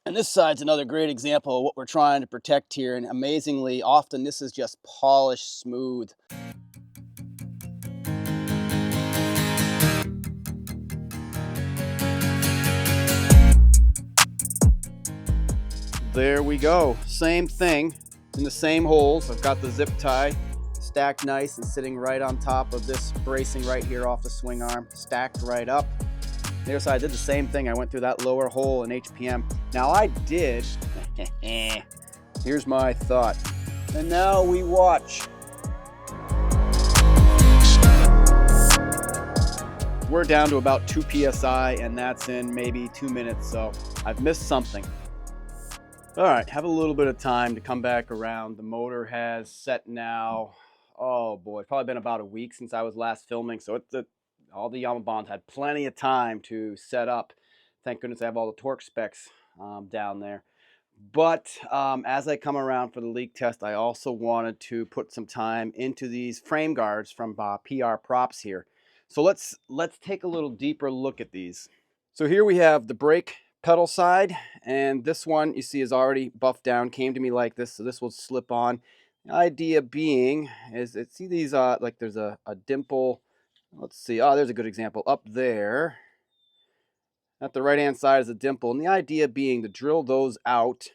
And this side's another great example of what we're trying to protect here. And amazingly, often this is just polished smooth. There we go. Same thing in the same holes. I've got the zip tie stacked nice and sitting right on top of this bracing right here off the swing arm, stacked right up. The other side, I did the same thing. I went through that lower hole in HPM. Now I did, here's my thought. And now we watch. We're down to about 2 PSI and that's in maybe 2 minutes, so I've missed something. All right, have a little bit of time to come back around. The motor has set now, oh boy, it's probably been about a week since I was last filming, so all the Yamaha had plenty of time to set up. Thank goodness I have all the torque specs down there. But as I come around for the leak test, I also wanted to put some time into these frame guards from PR Props here. So let's take a little deeper look at these. So here we have the brake pedal side, and this one you see is already buffed down, came to me like this, so this will slip on. The idea being is, see these like there's a dimple, let's see, oh there's a good example up there at the right hand side is a dimple, and the idea being to drill those out,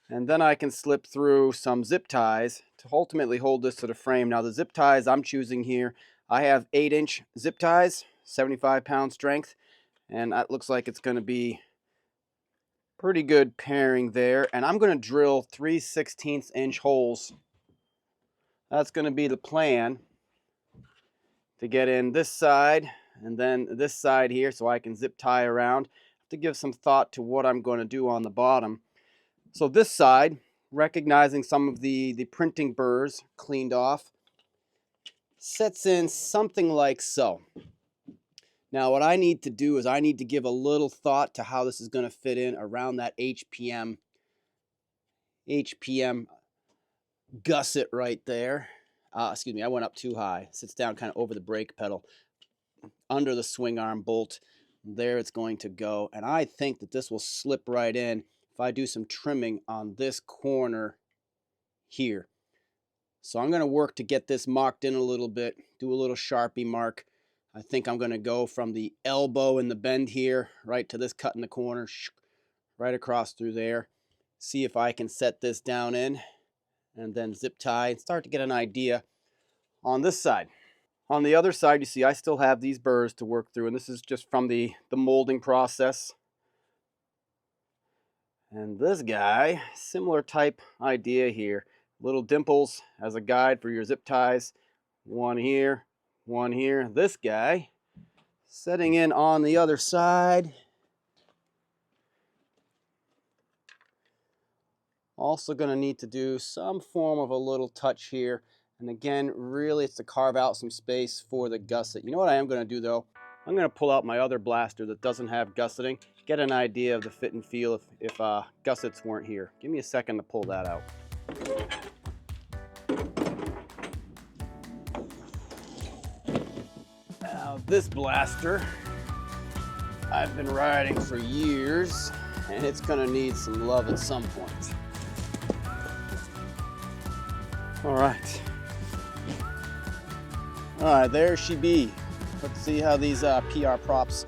and then I can slip through some zip ties to ultimately hold this to the frame. Now the zip ties I'm choosing here, I have 8-inch zip ties, 75-pound strength, and that looks like it's going to be pretty good pairing there. And I'm going to drill 3/16-inch holes. That's going to be the plan to get in this side and then this side here so I can zip tie around. I have to give some thought to what I'm going to do on the bottom. So this side, recognizing some of the printing burrs cleaned off, sets in something like so. Now what I need to do is I need to give a little thought to how this is going to fit in around that HPM gusset right there. Excuse me, I went up too high. Sits down kind of over the brake pedal, under the swing arm bolt. There it's going to go. And I think that this will slip right in if I do some trimming on this corner here. So I'm going to work to get this marked in a little bit, do a little Sharpie mark. I think I'm going to go from the elbow in the bend here right to this cut in the corner, right across through there. See if I can set this down in and then zip tie and start to get an idea on this side. On the other side, you see I still have these burrs to work through, and this is just from the molding process. And this guy, similar type idea here. Little dimples as a guide for your zip ties. One here, one here. This guy setting in on the other side. Also going to need to do some form of a little touch here. And again, really it's to carve out some space for the gusset. You know what I am going to do though? I'm going to pull out my other blaster that doesn't have gusseting. Get an idea of the fit and feel if gussets weren't here. Give me a second to pull that out. Now this blaster I've been riding for years, and it's going to need some love at some point. All right, there she be. Let's see how these PR Props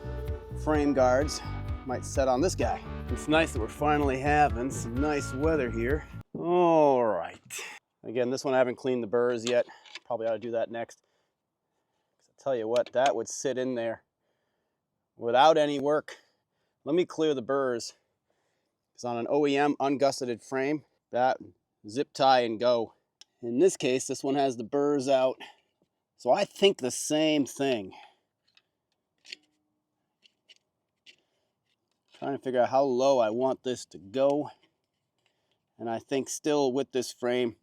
frame guards might set on this guy. It's nice that we're finally having some nice weather here. All right. Again, this one I haven't cleaned the burrs yet. Probably ought to do that next. I'll tell you what, that would sit in there without any work. Let me clear the burrs. Because on an OEM ungusseted frame, that zip tie and go. In this case, this one has the burrs out. So I think the same thing. Trying to figure out how low I want this to go. And I think still with this frame,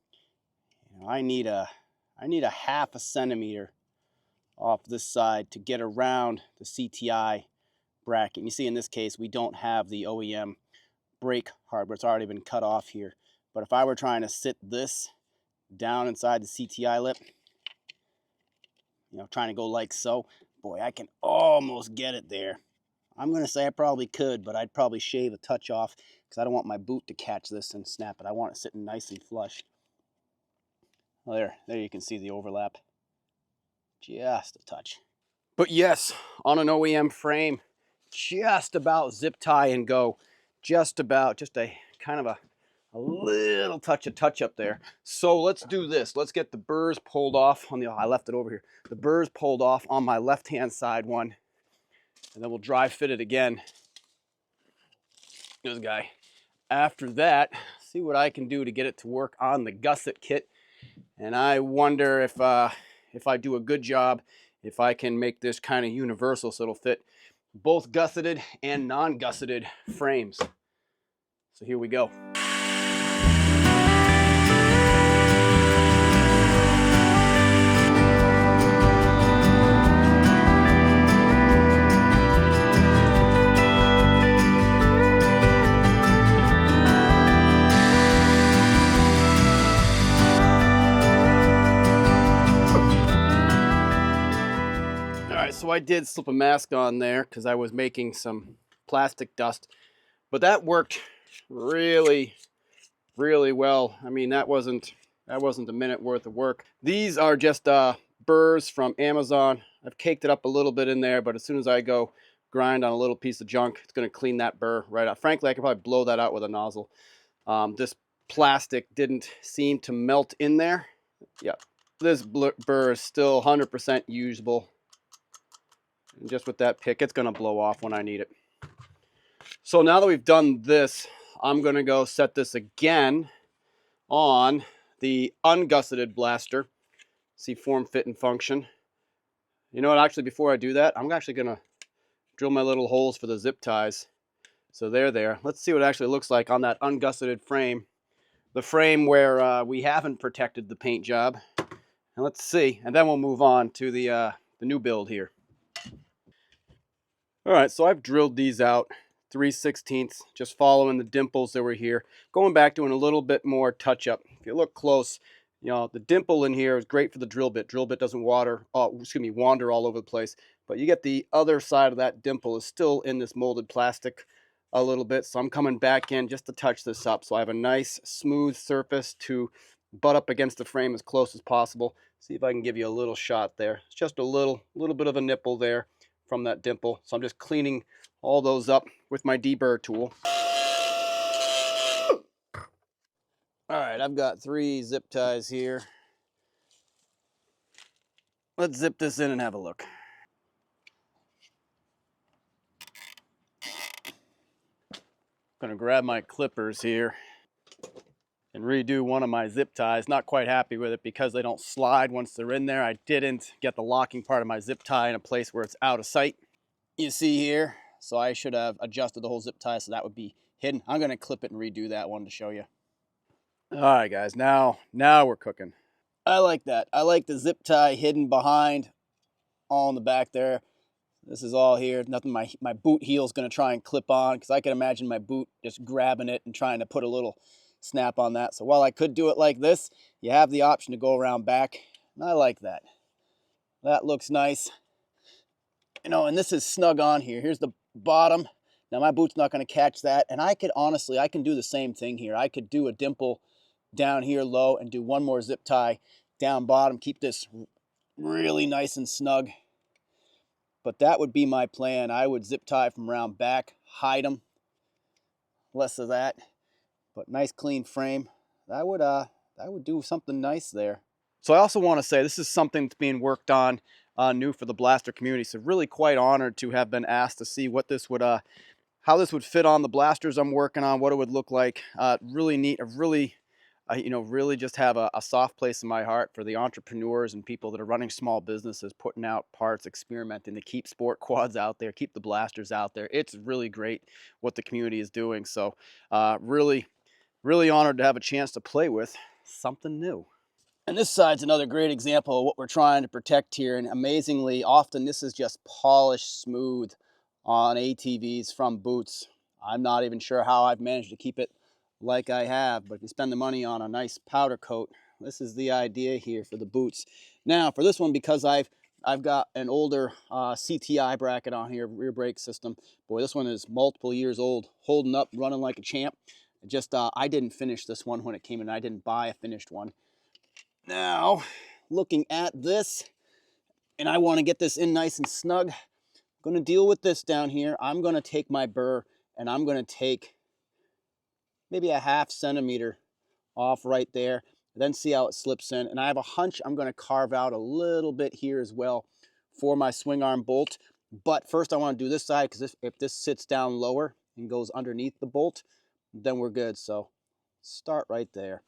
I need a half a centimeter off this side to get around the CTI bracket. And you see in this case, we don't have the OEM brake hardware. It's already been cut off here. But if I were trying to sit this down inside the CTI lip, trying to go like so, boy, I can almost get it there. I'm going to say I probably could, but I'd probably shave a touch off because I don't want my boot to catch this and snap it. I want it sitting nice and flush. Well, there you can see the overlap. Just a touch. But yes, on an OEM frame, just about zip tie and go. Just about, just a kind of a little touch up there. So let's do this. Let's get the burrs pulled off on the, I left it over here. The burrs pulled off on my left-hand side one. And then we'll dry fit it again. This guy. After that, see what I can do to get it to work on the gusset kit. And I wonder if I do a good job, if I can make this kind of universal so it'll fit both gusseted and non-gusseted frames. So here we go. So I did slip a mask on there because I was making some plastic dust, but that worked really, really well. I mean, that wasn't a minute worth of work. These are just burrs from Amazon. I've caked it up a little bit in there, but as soon as I go grind on a little piece of junk, it's going to clean that burr right out. Frankly, I could probably blow that out with a nozzle. This plastic didn't seem to melt in there. Yeah, this burr is still 100% usable. And just with that pick, it's going to blow off when I need it. So now that we've done this, I'm going to go set this again on the ungusseted blaster. See form, fit, and function. You know what, actually, before I do that, I'm actually going to drill my little holes for the zip ties. So they're there. Let's see what it actually looks like on that ungusseted frame. The frame where we haven't protected the paint job. And let's see. And then we'll move on to the new build here. All right, so I've drilled these out 3/16, just following the dimples that were here. Going back, doing a little bit more touch-up. If you look close, you know, the dimple in here is great for the drill bit. Drill bit doesn't wander all over the place. But you get the other side of that dimple is still in this molded plastic a little bit. So I'm coming back in just to touch this up. So I have a nice smooth surface to butt up against the frame as close as possible. See if I can give you a little shot there. It's just a little bit of a nipple there from that dimple. So I'm just cleaning all those up with my deburr tool. All right, I've got 3 zip ties here. Let's zip this in and have a look. I'm gonna grab my clippers here and redo one of my zip ties. Not quite happy with it because they don't slide once they're in there. I didn't get the locking part of my zip tie in a place where it's out of sight. You see here, so I should have adjusted the whole zip tie so that would be hidden. I'm gonna clip it and redo that one to show you. All right, guys, now we're cooking. I like that. I like the zip tie hidden behind, all in the back there. This is all here. Nothing my boot heel is gonna try and clip on because I can imagine my boot just grabbing it and trying to put a little snap on that. So while I could do it like this, you have the option to go around back. And I like that. That looks nice. You know, and this is snug on here. Here's the bottom. Now my boot's not going to catch that. And I could honestly, I can do the same thing here. I could do a dimple down here low and do one more zip tie down bottom. Keep this really nice and snug. But that would be my plan. I would zip tie from around back, hide them. Less of that. But nice clean frame. That would do something nice there. So I also want to say this is something that's being worked on new for the blaster community. So really quite honored to have been asked to see what this would, how this would fit on the blasters I'm working on, what it would look like. Really neat. You know, really just have a soft place in my heart for the entrepreneurs and people that are running small businesses, putting out parts, experimenting to keep sport quads out there, keep the blasters out there. It's really great what the community is doing. So really honored to have a chance to play with something new. And this side's another great example of what we're trying to protect here. And amazingly, often this is just polished smooth on ATVs from boots. I'm not even sure how I've managed to keep it like I have, but if you spend the money on a nice powder coat, this is the idea here for the boots. Now for this one, because I've I've got an older CTI bracket on here, rear brake system. Boy, this one is multiple years old, holding up, running like a champ. Just I didn't finish this one when it came in. I didn't buy a finished one. Now, looking at this, and I want to get this in nice and snug. I'm going to deal with this down here. I'm going to take my burr and I'm going to take maybe a ½ centimeter off right there, then see how it slips in. And I have a hunch I'm going to carve out a little bit here as well for my swing arm bolt. But first I want to do this side, because if this sits down lower and goes underneath the bolt, then we're good. So start right there.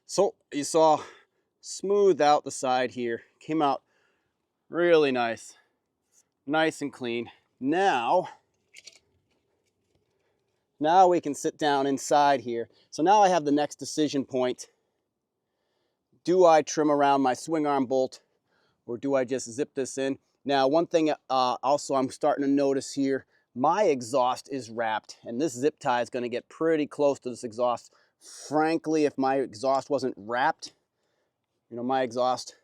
So you saw smooth out the side here, came out really nice and clean. Now we can sit down inside here. So now I have the next decision point. Do I trim around my swing arm bolt, or do I just zip this in? Now, one thing also I'm starting to notice here, my exhaust is wrapped, and this zip tie is going to get pretty close to this exhaust. Frankly, if my exhaust wasn't wrapped, my exhaust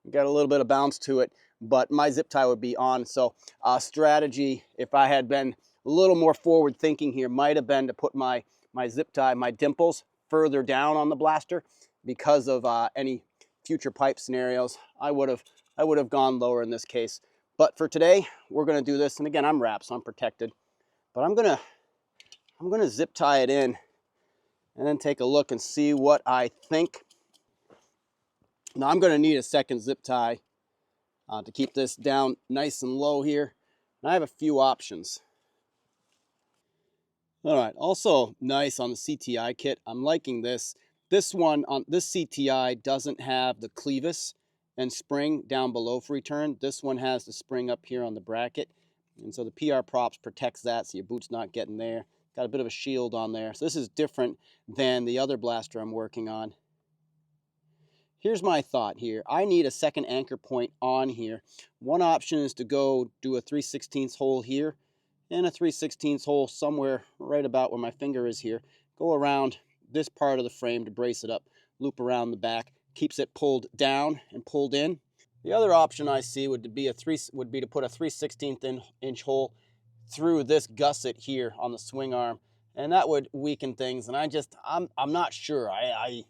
got a little bit of bounce to it, but my zip tie would be on. So strategy, if I had been a little more forward thinking here, might have been to put my zip tie, my dimples, further down on the blaster, because of any future pipe scenarios. I would have gone lower in this case. But for today, we're going to do this. And again, I'm wrapped, so I'm protected. But I'm gonna zip tie it in and then take a look and see what I think. Now I'm going to need a second zip tie to keep this down nice and low here. And I have a few options. All right, also nice on the CTI kit, I'm liking this. This one, on this CTI, doesn't have the clevis and spring down below for return. This one has the spring up here on the bracket. And so the PR props protects that, so your boot's not getting there. Got a bit of a shield on there. So this is different than the other blaster I'm working on. Here's my thought here. I need a second anchor point on here. One option is to go do a 3/16 hole here and a 3/16 hole somewhere right about where my finger is here. Go around this part of the frame to brace it up, loop around the back, keeps it pulled down and pulled in. The other option I see would be to put a 3/16 inch hole through this gusset here on the swing arm, and that would weaken things. And I'm not sure. I'm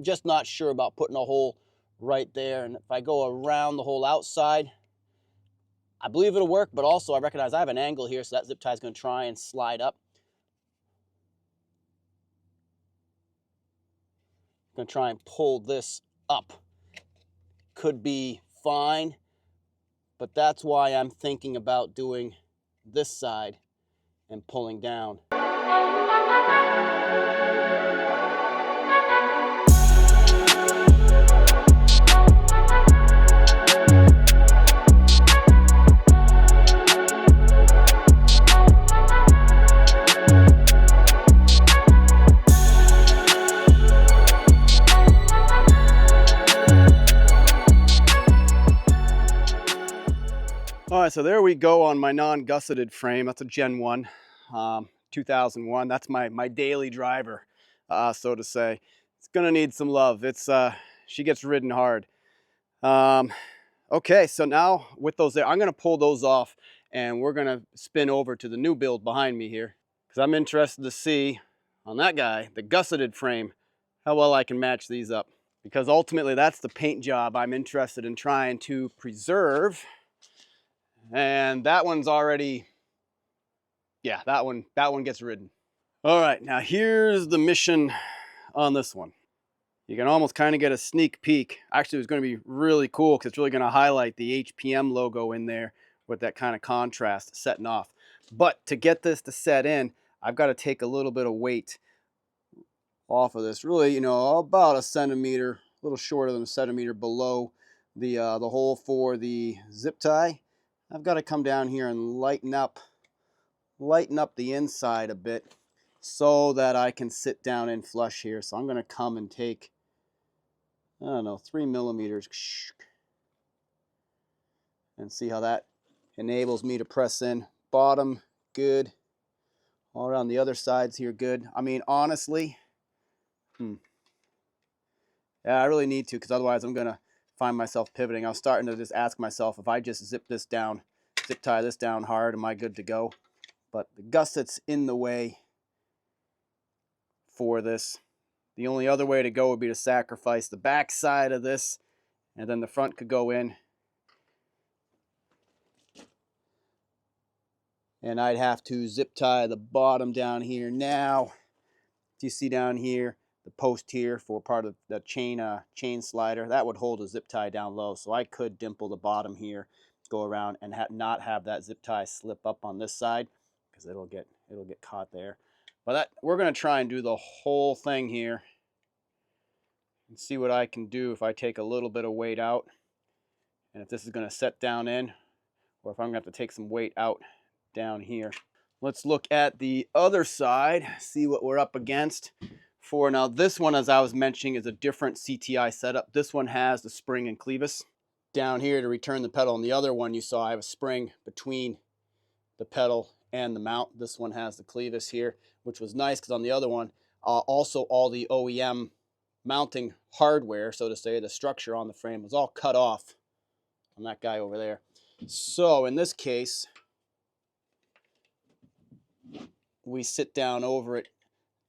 just not sure about putting a hole right there. And if I go around the whole outside, I believe it'll work, but also I recognize I have an angle here, so that zip tie is going to try and slide up. I'm going to try and pull this up. Could be fine, but that's why I'm thinking about doing this side and pulling down. All right, so there we go on my non-gusseted frame. That's a Gen 1, 2001. That's my daily driver, so to say. It's gonna need some love. She gets ridden hard. Okay, so now with those there, I'm gonna pull those off and we're gonna spin over to the new build behind me here, because I'm interested to see on that guy, the gusseted frame, how well I can match these up. Because ultimately that's the paint job I'm interested in trying to preserve. And that one's already, yeah, that one gets ridden. All right, now here's the mission on this one. You can almost kind of get a sneak peek. Actually, it's going to be really cool because it's really going to highlight the HPM logo in there with that kind of contrast setting off. But to get this to set in, I've got to take a little bit of weight off of this. Really, about a centimeter, a little shorter than a centimeter below the hole for the zip tie. I've got to come down here and lighten up the inside a bit so that I can sit down in flush here. So I'm going to come and take, I don't know, 3 millimeters and see how that enables me to press in. Bottom, good. All around the other sides here, good. I mean, honestly, Yeah, I really need to, because otherwise I'm going to find myself pivoting. I was starting to just ask myself, if I just zip tie this down hard, am I good to go? But the gusset's in the way for this. The only other way to go would be to sacrifice the back side of this, and then the front could go in. And I'd have to zip tie the bottom down here. Now, if you see down here, the post here for part of the chain slider, that would hold a zip tie down low. So I could dimple the bottom here, go around, and not have that zip tie slip up on this side, because it'll get caught there. But we're going to try and do the whole thing here and see what I can do if I take a little bit of weight out, and if this is going to set down in, or if I'm going to have to take some weight out down here. Let's look at the other side, see what we're up against. For now, this one, as I was mentioning, is a different CTI setup. This one has the spring and clevis down here to return the pedal, and the other one you saw, I have a spring between the pedal and the mount. This one has the clevis here, which was nice, because on the other one, also all the OEM mounting hardware, so to say, the structure on the frame was all cut off on that guy over there. So in this case, we sit down over it.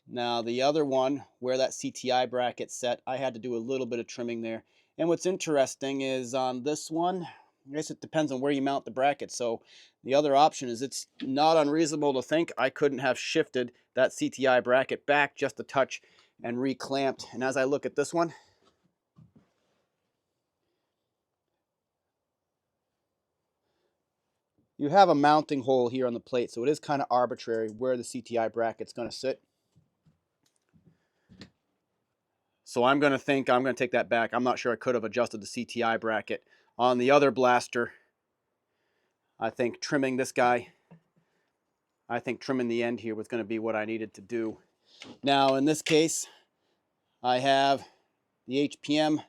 Now the other one, where that CTI bracket set, I had to do a little bit of trimming there. And what's interesting is on this one, I guess it depends on where you mount the bracket. So the other option is, it's not unreasonable to think I couldn't have shifted that CTI bracket back just a touch and reclamped. And as I look at this one, you have a mounting hole here on the plate, so it is kind of arbitrary where the CTI bracket's going to sit. So I'm going to take that back. I'm not sure I could have adjusted the CTI bracket. On the other blaster, I think trimming this guy, I think trimming the end here was going to be what I needed to do. Now in this case, I have the HPM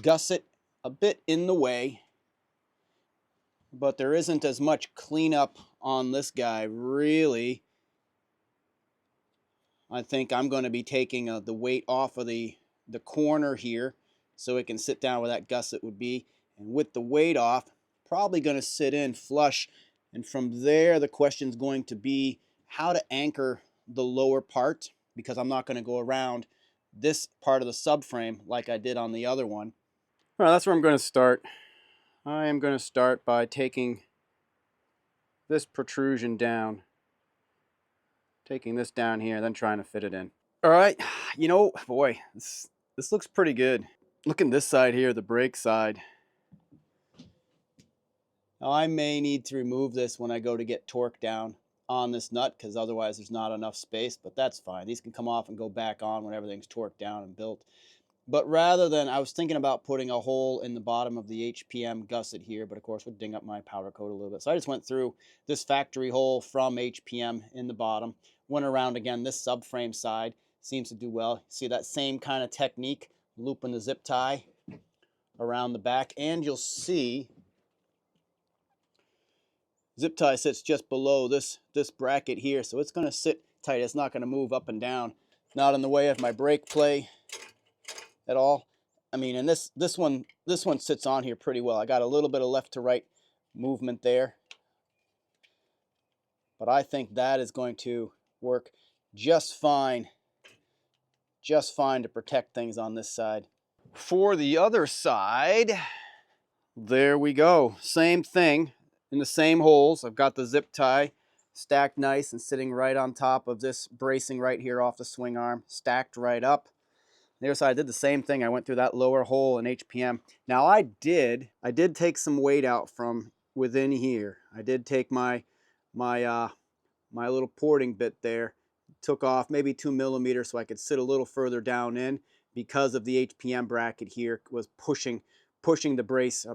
gusset a bit in the way, but there isn't as much cleanup on this guy, really. I think I'm going to be taking the weight off of the corner here, so it can sit down where that gusset would be. And with the weight off, probably going to sit in flush. And from there, the question's going to be how to anchor the lower part, because I'm not going to go around this part of the subframe like I did on the other one. All right, that's where I'm going to start. I am going to start by taking this protrusion down, taking this down here, then trying to fit it in. All right, you know, boy, this looks pretty good. Look at this side here, the brake side. Now I may need to remove this when I go to get torque down on this nut, because otherwise there's not enough space, but that's fine. These can come off and go back on when everything's torqued down and built. But rather than, I was thinking about putting a hole in the bottom of the HPM gusset here, but of course would ding up my powder coat a little bit. So I just went through this factory hole from HPM in the bottom, went around again this subframe side, seems to do well. See that same kind of technique, looping the zip tie around the back, and you'll see zip tie sits just below this bracket here, so it's going to sit tight. It's not going to move up and down, not in the way of my brake play at all. I mean, and this one sits on here pretty well. I got a little bit of left to right movement there, but I think that is going to work just fine to protect things on this side. For the other side, there we go. Same thing in the same holes. I've got the zip tie stacked nice and sitting right on top of this bracing right here off the swing arm, stacked right up. The other side, I did the same thing. I went through that lower hole in HPM. Now I did take some weight out from within here. I did take my little porting bit there, took off maybe 2 millimeters so I could sit a little further down in, because of the HPM bracket here was pushing the brace,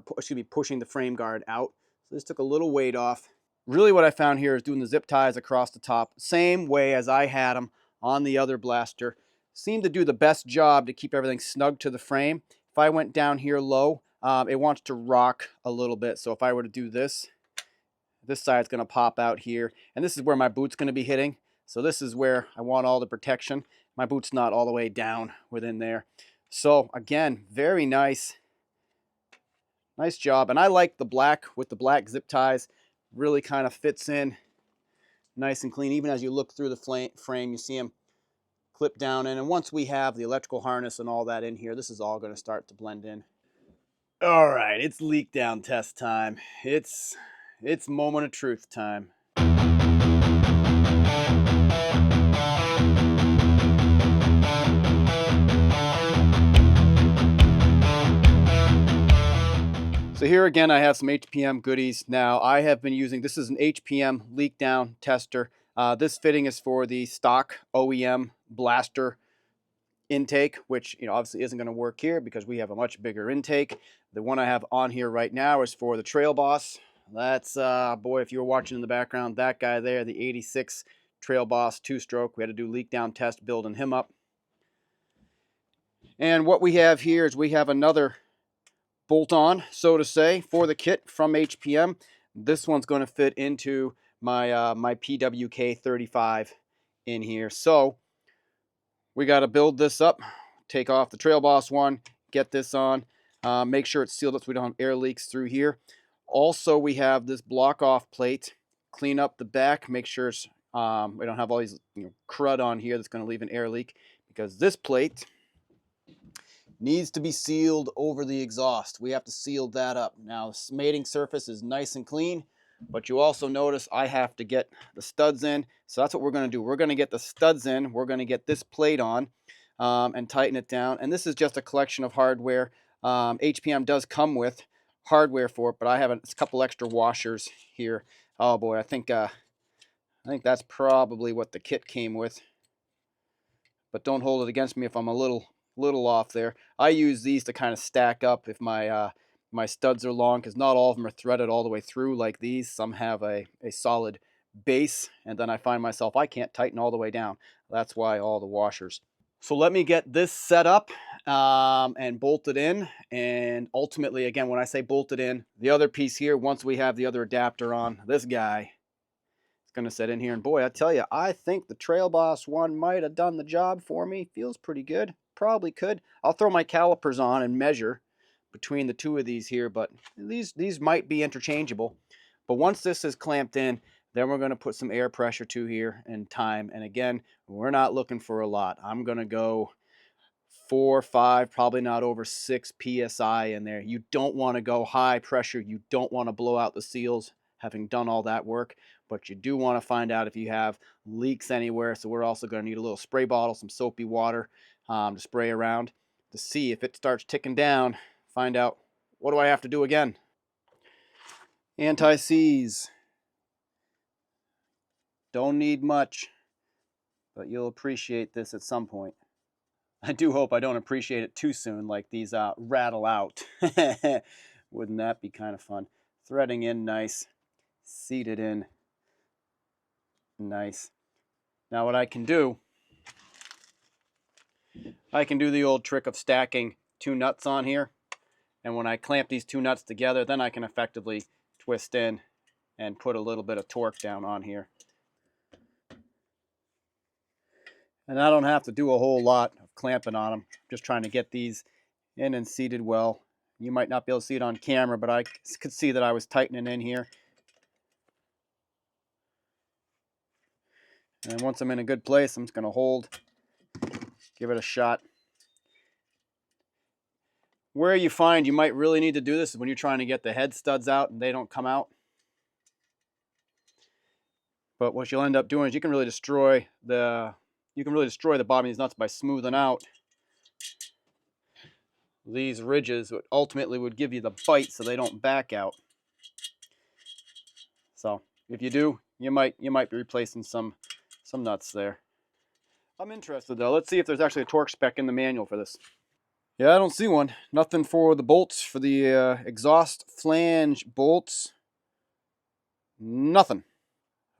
pushing the frame guard out. So this took a little weight off. Really what I found here is doing the zip ties across the top, same way as I had them on the other blaster. Seemed to do the best job to keep everything snug to the frame. If I went down here low, it wants to rock a little bit. So if I were to do this side's going to pop out here, and this is where my boot's going to be hitting. So this is where I want all the protection. My boot's not all the way down within there. So again, very nice. Nice job. And I like the black with the black zip ties. Really kind of fits in nice and clean. Even as you look through the frame, you see them clip down in. And once we have the electrical harness and all that in here, this is all going to start to blend in. All right, it's leak down test time. It's moment of truth time. So here again, I have some HPM goodies. Now I have been using, this is an HPM leak down tester. This fitting is for the stock OEM blaster intake, which obviously isn't going to work here because we have a much bigger intake. The one I have on here right now is for the Trail Boss. That's boy, if you were watching in the background, that guy there, the 86 Trail Boss 2-stroke. We had to do leak down test building him up. And what we have here is we have another bolt-on, so to say, for the kit from HPM. This one's going to fit into my my PWK 35 in here. So we got to build this up, take off the Trail Boss one, get this on, make sure it's sealed up so we don't have air leaks through here. Also, we have this block off plate. Clean up the back, make sure it's, we don't have all these crud on here that's going to leave an air leak, because this plate needs to be sealed over the exhaust. We have to seal that up. Now, the mating surface is nice and clean, but you also notice I have to get the studs in. So that's what we're going to do. We're going to get the studs in. We're going to get this plate on and tighten it down. And this is just a collection of hardware. HPM does come with hardware for it, but I have a couple extra washers here. Oh boy, I think that's probably what the kit came with. But don't hold it against me if I'm a little off there. I use these to kind of stack up if my my studs are long, because not all of them are threaded all the way through like these. Some have a solid base, and then I find myself I can't tighten all the way down. That's why all the washers. So let me get this set up and bolted in. And ultimately, again, when I say bolted in, the other piece here, once we have the other adapter on, this guy is going to set in here. And boy, I tell you, I think the Trail Boss one might have done the job for me. Feels pretty good. Probably could. I'll throw my calipers on and measure between the two of these here, but these might be interchangeable. But once this is clamped in, then we're going to put some air pressure to here and time. And again, we're not looking for a lot. I'm going to go 4 or 5, probably not over 6 psi in there. You don't want to go high pressure. You don't want to blow out the seals having done all that work, but you do want to find out if you have leaks anywhere. So we're also going to need a little spray bottle, some soapy water to spray around to see if it starts ticking down. Find out, what do I have to do again? Anti-seize. Don't need much, but you'll appreciate this at some point. I do hope I don't appreciate it too soon, like these rattle out. Wouldn't that be kind of fun? Threading in nice, seated in nice. Now what I can do the old trick of stacking 2 nuts on here. And when I clamp these 2 nuts together, then I can effectively twist in and put a little bit of torque down on here. And I don't have to do a whole lot of clamping on them. Just trying to get these in and seated well. You might not be able to see it on camera, but I could see that I was tightening in here. And once I'm in a good place, I'm just going to hold, give it a shot. Where you find you might really need to do this is when you're trying to get the head studs out and they don't come out. But what you'll end up doing is you can really destroy the bottom of these nuts by smoothing out these ridges, which ultimately would give you the bite so they don't back out. So if you do, you might be replacing some nuts there. I'm interested though. Let's see if there's actually a torque spec in the manual for this. Yeah, I don't see one. Nothing for the bolts, for the exhaust flange bolts. Nothing.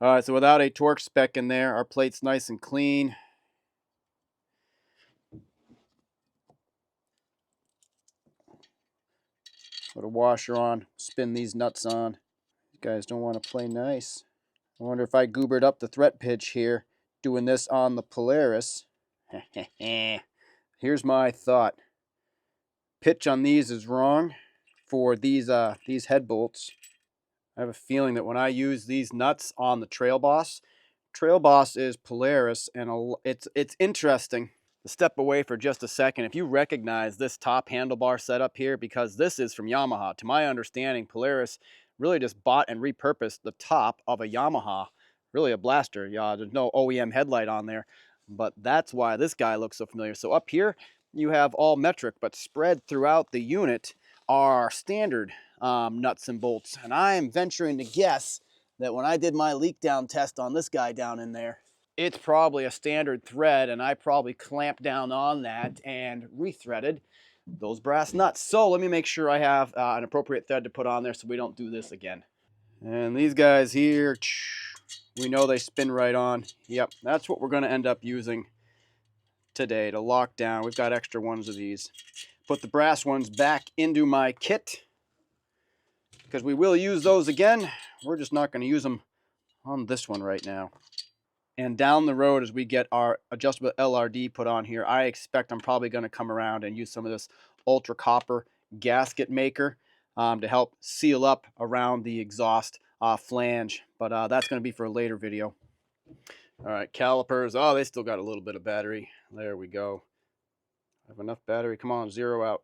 All right, so without a torque spec in there, our plate's nice and clean. Put a washer on, spin these nuts on. You guys don't want to play nice. I wonder if I goobered up the threat pitch here, doing this on the Polaris. Here's my thought. pitch on these is wrong for these head bolts. I have a feeling that when I use these nuts on the Trail Boss is Polaris, and it's interesting to step away for just a second. If you recognize this top handlebar setup here, because this is from Yamaha. To my understanding, Polaris really just bought and repurposed the top of a Yamaha, really a blaster. Yeah, there's no OEM headlight on there, but that's why this guy looks so familiar. So up here, you have all metric, but spread throughout the unit are standard nuts and bolts. And I am venturing to guess that when I did my leak down test on this guy down in there, it's probably a standard thread, and I probably clamped down on that and rethreaded those brass nuts. So let me make sure I have an appropriate thread to put on there so we don't do this again. And these guys here, we know they spin right on. Yep, that's what we're going to end up using today to lock down. We've got extra ones of these. Put the brass ones back into my kit, because we will use those again. We're just not going to use them on this one right now. And down the road, as we get our adjustable LRD put on here, I expect I'm probably going to come around and use some of this ultra copper gasket maker to help seal up around the exhaust flange. But that's going to be for a later video. All right, calipers. Oh, they still got a little bit of battery. There we go. I have enough battery. Come on, zero out.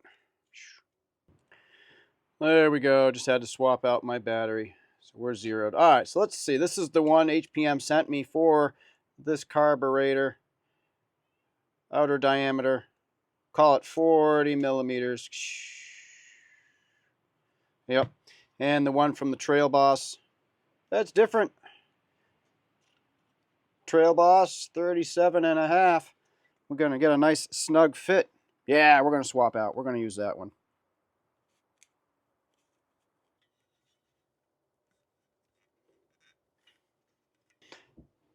There we go. Just had to swap out my battery. So we're zeroed. All right, so let's see. This is the one HPM sent me for this carburetor. Outer diameter. Call it 40 millimeters. Yep. And the one from the Trail Boss, that's different. Trail Boss, 37.5. We're going to get a nice snug fit. Yeah, we're going to swap out. We're going to use that one.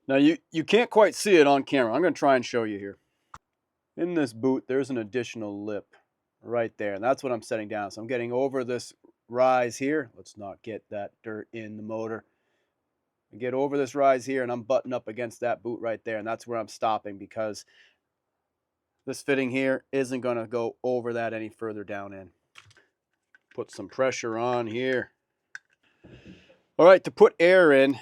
Now, you can't quite see it on camera. I'm going to try and show you here. In this boot, there's an additional lip right there, and that's what I'm setting down. So I'm getting over this rise here. Let's not get that dirt in the motor. I get over this rise here, and I'm butting up against that boot right there, and that's where I'm stopping, because this fitting here isn't going to go over that any further down in. Put some pressure on here. All right, to put air in,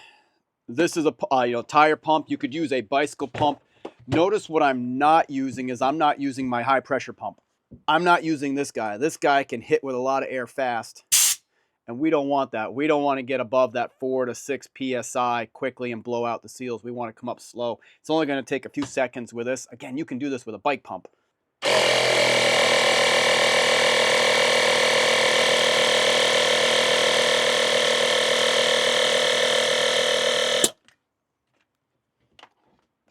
this is a tire pump. You could use a bicycle pump. Notice what I'm not using is I'm not using my high pressure pump. I'm not using this guy. This guy can hit with a lot of air fast, and we don't want that. We don't want to get above that 4 to 6 PSI quickly and blow out the seals. We want to come up slow. It's only going to take a few seconds with this. Again, you can do this with a bike pump.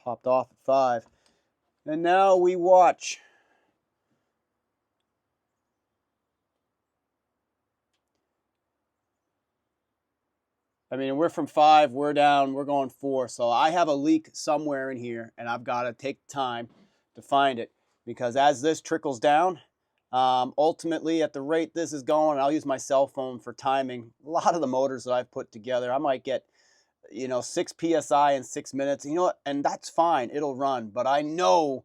Popped off at 5. And now we watch. I mean, we're from 5, we're down, we're going 4. So I have a leak somewhere in here, and I've got to take time to find it, because as this trickles down, ultimately at the rate this is going, I'll use my cell phone for timing. A lot of the motors that I've put together, I might get 6 PSI in 6 minutes. You know what? And that's fine. It'll run. But I know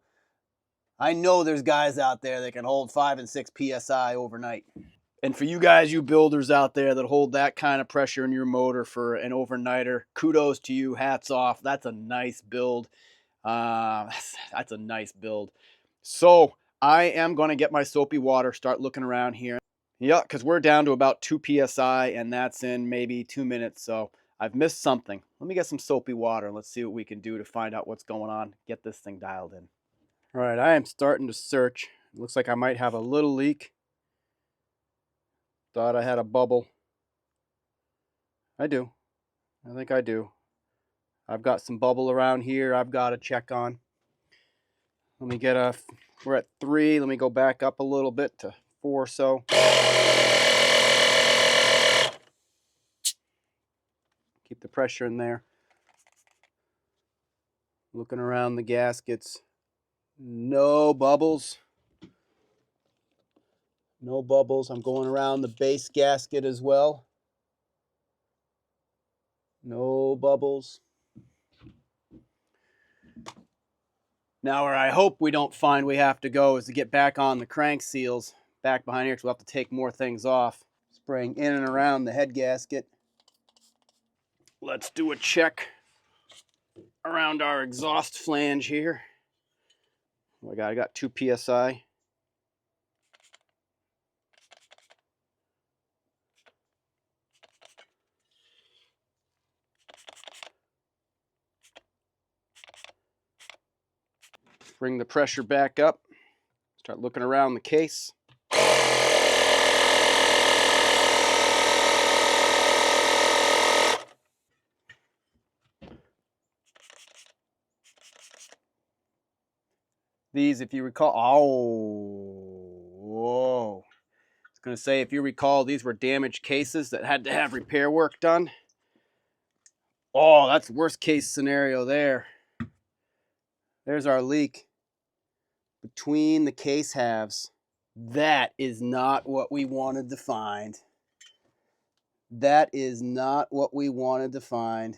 there's guys out there that can hold 5 and 6 PSI overnight. And for you guys, you builders out there that hold that kind of pressure in your motor for an overnighter, kudos to you. Hats off. That's a nice build. That's a nice build. So I am going to get my soapy water, start looking around here. Yeah, because we're down to about 2 PSI, and that's in maybe 2 minutes. So I've missed something. Let me get some soapy water, and let's see what we can do to find out what's going on. Get this thing dialed in. All right, I am starting to search. It looks like I might have a little leak. Thought I had a bubble. I do. I think I do. I've got some bubble around here I've got to check on. Let me get we're at 3. Let me go back up a little bit to 4 or so. Keep the pressure in there. Looking around the gaskets. No bubbles. No bubbles. I'm going around the base gasket as well. No bubbles. Now where I hope we don't find we have to go is to get back on the crank seals, back behind here because we'll have to take more things off. Spraying in and around the head gasket. Let's do a check around our exhaust flange here. Oh, I got 2 psi. Bring the pressure back up. Start looking around the case. These, if you recall, whoa. I was going to say, if you recall, these were damaged cases that had to have repair work done. Oh, that's worst case scenario there. There's our leak between the case halves. That is not what we wanted to find. That is not what we wanted to find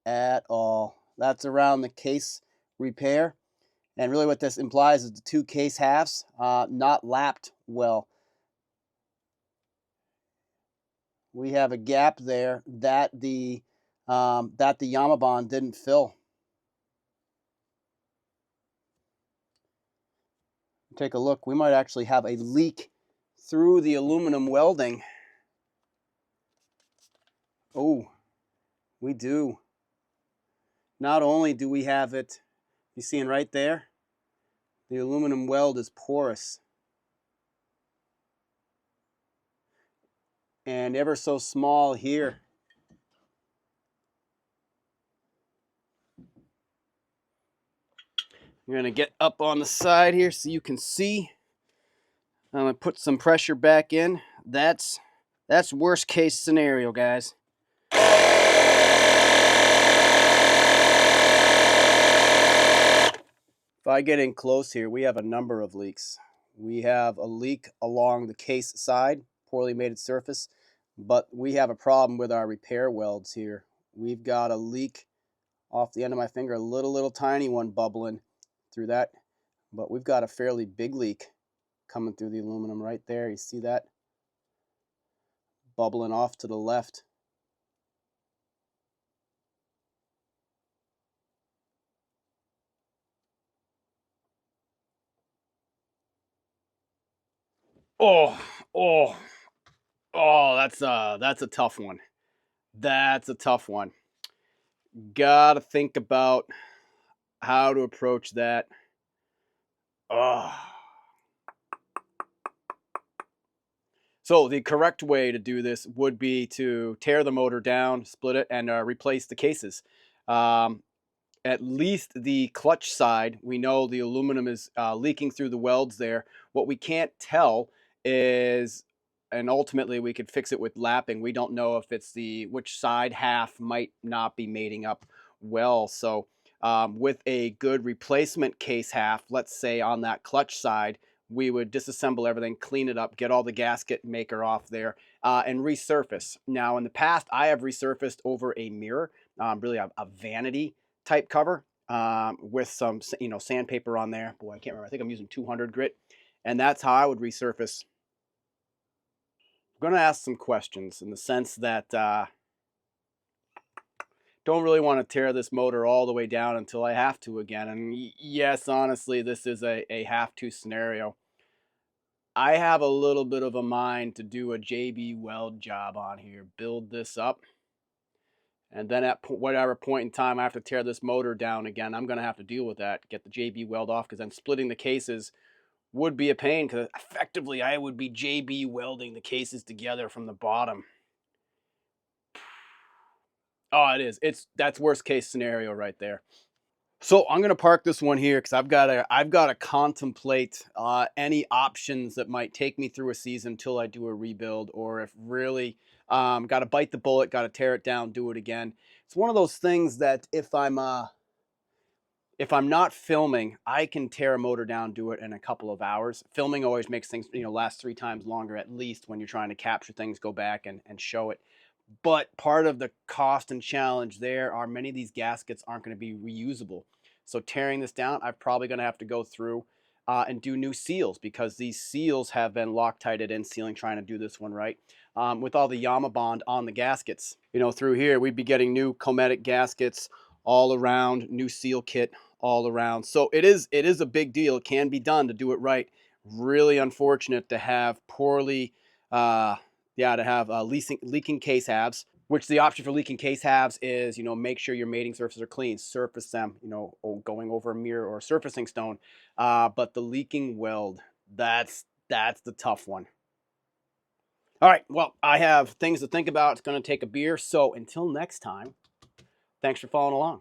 at all. That's around the case repair. And really what this implies is the 2 case halves not lapped well. We have a gap there that the Yamaha didn't fill. Take a look. We might actually have a leak through the aluminum welding. Oh, we do. Not only do we have it, you seeing right there? The aluminum weld is porous. And ever so small here. You're going to get up on the side here so you can see. I'm going to put some pressure back in. That's worst case scenario, guys. If I get in close here, we have a number of leaks. We have a leak along the case side, poorly mated surface, but we have a problem with our repair welds here. We've got a leak off the end of my finger, a little tiny one bubbling through that, but we've got a fairly big leak coming through the aluminum right there. You see that? Bubbling off to the left. Oh, that's a tough one. That's a tough one. Gotta think about how to approach that. So the correct way to do this would be to tear the motor down, split it, and replace the cases. At least the clutch side, we know the aluminum is leaking through the welds there. What we can't tell is, and ultimately we could fix it with lapping, we don't know if it's which side half might not be mating up well. So with a good replacement case half, let's say on that clutch side, we would disassemble everything, clean it up, get all the gasket maker off there, and resurface. Now, in the past, I have resurfaced over a mirror, really a vanity type cover with some, sandpaper on there. Boy, I can't remember. I think I'm using 200 grit, and that's how I would resurface. I'm going to ask some questions in the sense that don't really want to tear this motor all the way down until I have to again. And yes, honestly, this is a have to scenario. I have a little bit of a mind to do a JB weld job on here, build this up. And then at whatever point in time I have to tear this motor down again, I'm going to have to deal with that, get the JB weld off, because then splitting the cases would be a pain, because effectively I would be JB welding the cases together from the bottom. Oh, it is. That's worst case scenario right there. So I'm gonna park this one here because I've got to contemplate any options that might take me through a season until I do a rebuild, or if really got to bite the bullet, got to tear it down, do it again. It's one of those things that if I'm not filming, I can tear a motor down, do it in a couple of hours. Filming always makes things last 3 times longer at least when you're trying to capture things, go back and show it. But part of the cost and challenge there are many of these gaskets aren't going to be reusable. So tearing this down, I'm probably going to have to go through and do new seals, because these seals have been Loctited in sealing, trying to do this one right. With all the Yamaha bond on the gaskets, you know, through here we'd be getting new Cometic gaskets all around, new seal kit all around. So it is a big deal. It can be done to do it right. Really unfortunate to have poorly, leaking case halves. Which the option for leaking case halves is, you know, make sure your mating surfaces are clean, surface them, you know, going over a mirror or a surfacing stone. But the leaking weld, that's the tough one. All right, well, I have things to think about. It's going to take a beer. So until next time, thanks for following along.